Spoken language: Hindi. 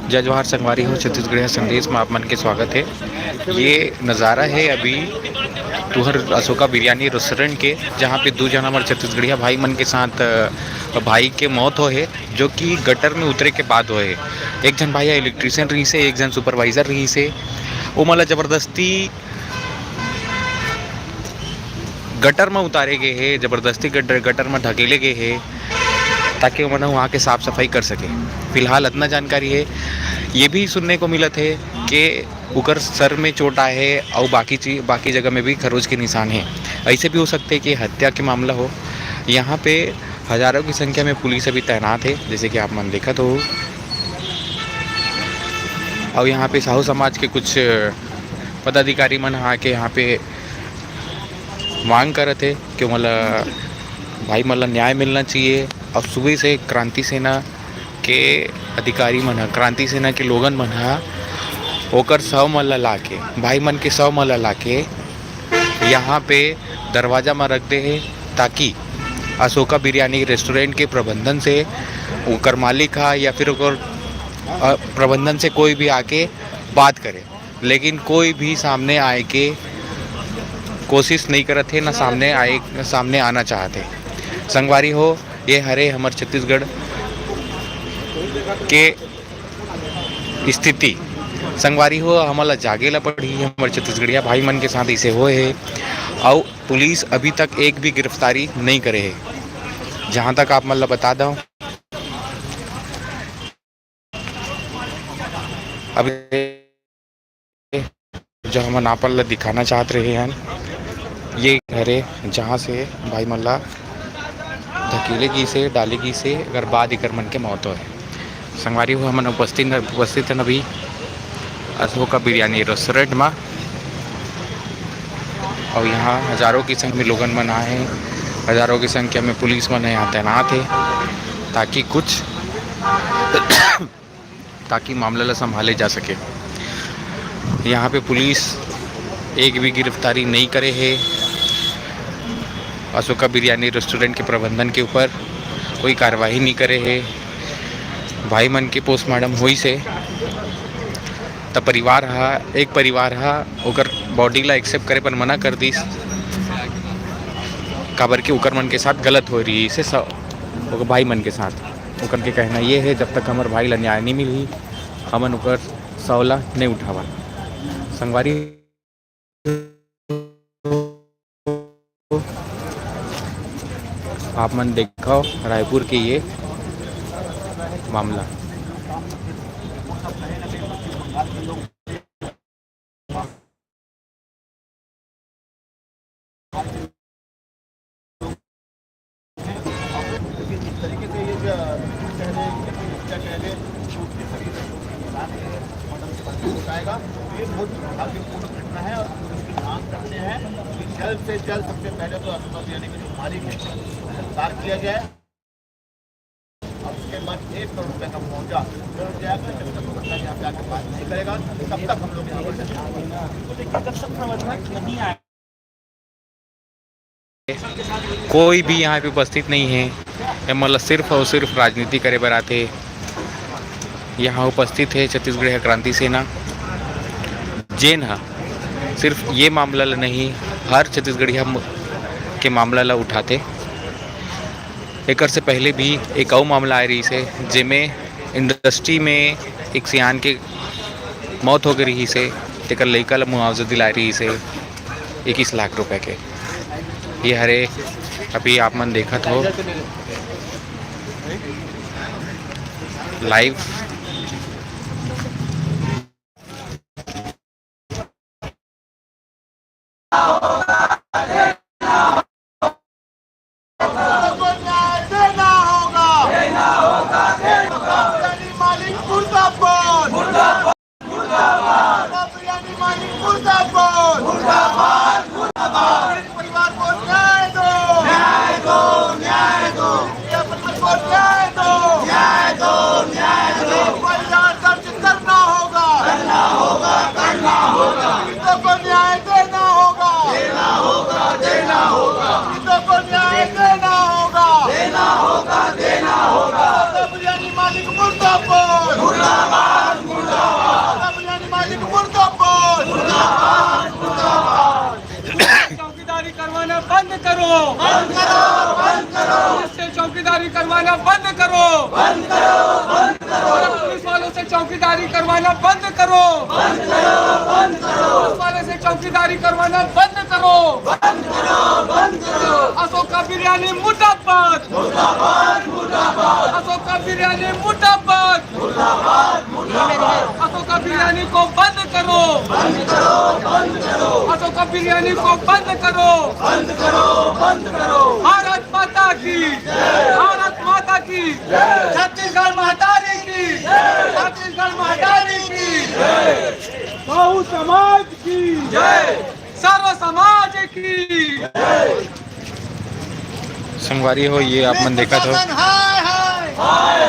जय जवाहर संगवारी हो, छत्तीसगढ़ संदेश में आप मन के स्वागत है। ये नज़ारा है अभी तुहर अशोका बिरयानी रेस्टोरेंट के, जहाँ पे दो जना हमारे छत्तीसगढ़िया भाई मन के साथ भाई के मौत हो है, जो कि गटर में उतरे के बाद हो है। एक जन भाई इलेक्ट्रीशियन रही से, एक जन सुपरवाइजर रही से। वो मतलब ज़बरदस्ती गटर में उतारे गए है, ज़बरदस्ती गटर में ढकेले गए है, ताकि वो वहाँ के साफ़ सफाई कर सके। फिलहाल इतना जानकारी है। ये भी सुनने को मिला थे कि उकर सर में चोट आए है और बाकी जगह में भी खरोच के निशान हैं। ऐसे भी हो सकते हैं कि हत्या के मामला हो। यहाँ पे हज़ारों की संख्या में पुलिस अभी तैनात है, जैसे कि आप मन देखा तो। और यहाँ पे साहू समाज के कुछ पदाधिकारी मन आके यहाँ पे मांग करे थे कि मतलब भाई मतलब न्याय मिलना चाहिए। और सुबह से क्रांति सेना के अधिकारी मन, क्रांति सेना के लोगन मन ओकर सौ मल्ला ला के, भाई मन के सौ मल्ला ला के यहाँ पे दरवाज़ा में रख दे है, ताकि अशोका बिरयानी रेस्टोरेंट के प्रबंधन से ओकर मालिक हा या फिर ओकर प्रबंधन से कोई भी आके बात करे। लेकिन कोई भी सामने आए के कोशिश नहीं करते, ना सामने आना चाहते। संगवारी हो, ये हरे हमारे छत्तीसगढ़ के स्थिति संगवारी हो, हमारा जागेला पड़ी हमारे छत्तीसगढ़िया भाई मन के साथ इसे हुए है। और पुलिस अभी तक एक भी गिरफ्तारी नहीं करे है। जहाँ तक आप मतलब बता दो, अभी जो हम नापल दिखाना चाहते रहे हैं, ये घरे जहाँ से भाई मल्ला धकेले की से डाले की से अगर बाद इकर मन के मौत हो। संगवारी हो, हम उपस्थित हैं अभी अशोका बिरयानी रेस्टोरेंट में। और यहाँ हज़ारों की संख्या में लोगन मन आए हैं, हज़ारों की संख्या में पुलिस मन यहाँ तैनात है, ताकि मामला ला संभाले जा सके। यहाँ पे पुलिस एक भी गिरफ्तारी नहीं करे है। अशोका बिरयानी रेस्टोरेंट के प्रबंधन के ऊपर कोई कार्रवाई नहीं करे है। भाई मन के पोस्टमार्टम हुई से तो एक परिवार ओकर बॉडी ला एक्सेप्ट करे पर मना कर दीस, काबर के ओकर मन के साथ गलत हो रही है से ओकर भाई मन के साथ। ओकर के कहना ये है, जब तक हमारे भाई ला न्याय नहीं मिली, हमन ओकर सौला नहीं उठावा। संगवारी आप मन देखो रायपुर के ये मामला। ये बहुत दुर्भाग्यपूर्ण घटना है और उसकी मांग करते हैं कि जल्द से जल्द सबसे पहले तो अशोका बिरयानी के जो मालिक है गिरफ्तार किया जाए, और उसके बाद 1 करोड़ रुपए का मुआवजा जरूर जाएगा। जब तक सरकार यहाँ पे आके बात नहीं करेगा तब तक हम लोग यहाँ पर कोई भी यहाँ पे उपस्थित नहीं है। मतलब सिर्फ और सिर्फ राजनीति करे बर आते। यहाँ उपस्थित है छत्तीसगढ़ क्रांति सेना, जेन है सिर्फ ये मामला ला नहीं, हर छत्तीसगढ़िया के मामला ला उठाते। एक से पहले भी एक और मामला आ रही से, जिसमें इंडस्ट्री में एक सियान के मौत हो गई से, एक लड़का ला मुआवजा दिला रही से 21 लाख रुपए के। ये हरे अभी आप मन देखा हो लाइव। न्याय दो, न्याय दो, न्याय दो। शहीदों को न्याय देना होगा माता बिरयानी मालिक मुर्दाबाद माता बिरयानी मालिक मुर्दाबाद चौकीदारी करवाना बंद करो इससे चौकीदारी करवाना बंद करो पुलिस वालों से चौकीदारी करवाना बंद करो पुलिस वाले से चौकीदारी करवाना बंद करो अशोक का बिरयानी मुर्दाबाद अशोक का बिरयानी मुर्दाबाद अशोक का बिरयानी को बंद करो अशोक का बिरयानी को बंद करो भारत माता की छत्तीसगढ़ महातारी की छत्तीसगढ़ महातारी की बहु समाज की जय सर्व समाज की संगवारी हो ये आप मन देखा था हाय हाय